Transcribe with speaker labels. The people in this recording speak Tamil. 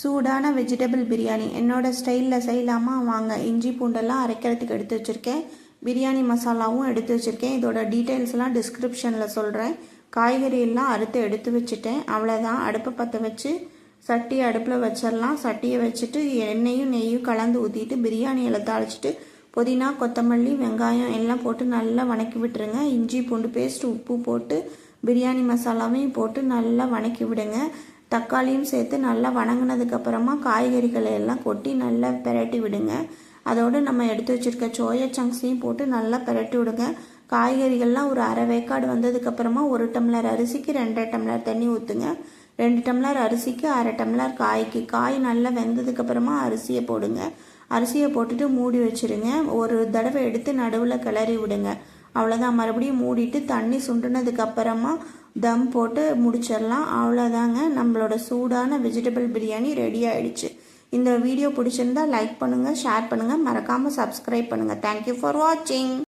Speaker 1: சூடான வெஜிடபிள் பிரியாணி என்னோட ஸ்டைலில் செய்யலாமா வாங்க. இஞ்சி பூண்டெல்லாம் அரைக்கிறதுக்கு எடுத்து வச்சுருக்கேன். பிரியாணி மசாலாவும் எடுத்து வச்சுருக்கேன். இதோட டீட்டெயில்ஸ்லாம் டிஸ்கிரிப்ஷனில் சொல்கிறேன். காய்கறி எல்லாம் அறுத்து எடுத்து வச்சுட்டேன். அவ்வளோதான். அடுப்பை பற்ற வச்சு சட்டி அடுப்பில் வச்சிடலாம். சட்டியை வச்சுட்டு எண்ணெயும் நெய்யும் கலந்து ஊற்றிட்டு பிரியாணி இலை தாளிச்சிட்டு புதினா கொத்தமல்லி வெங்காயம் எல்லாம் போட்டு நல்லா வணக்கி விட்டுருங்க. இஞ்சி பூண்டு பேஸ்ட் உப்பு போட்டு பிரியாணி மசாலாவையும் போட்டு நல்லா வணக்கி விடுங்க. தக்காளியும் சேர்த்து நல்லா வணங்கினதுக்கப்புறமா காய்கறிகளை எல்லாம் கொட்டி நல்லா பிரட்டி விடுங்க. அதோடு நம்ம எடுத்து வச்சுருக்க சோயா சங்க்ஸையும் போட்டு நல்லா பிரட்டி விடுங்க. காய்கறிகள்லாம் ஒரு அரை வேக்காடு வந்ததுக்கப்புறமா 1 டம்ளர் அரிசிக்கு 2 டம்ளர் தண்ணி ஊற்றுங்க. 2 டம்ளர் அரிசிக்கு அரை டம்ளர் காய்க்கு. காய் நல்லா வெந்ததுக்கப்புறமா அரிசியை போடுங்க. அரிசியை போட்டுட்டு மூடி வச்சுருங்க. ஒரு தடவை எடுத்து நடுவில் கிளறி விடுங்க. அவ்வளோதான். மறுபடியும் மூடிட்டு தண்ணி சுண்டுனதுக்கு அப்புறமா தம் போட்டு முடிச்சிடலாம். அவ்வளோதாங்க, நம்மளோட சூடான வெஜிடபிள் பிரியாணி ரெடி ஆயிடுச்சு. இந்த வீடியோ பிடிச்சிருந்தா லைக் பண்ணுங்கள், ஷேர் பண்ணுங்கள், மறக்காமல் சப்ஸ்கிரைப் பண்ணுங்கள். தேங்க்யூ ஃபார் வாட்சிங்.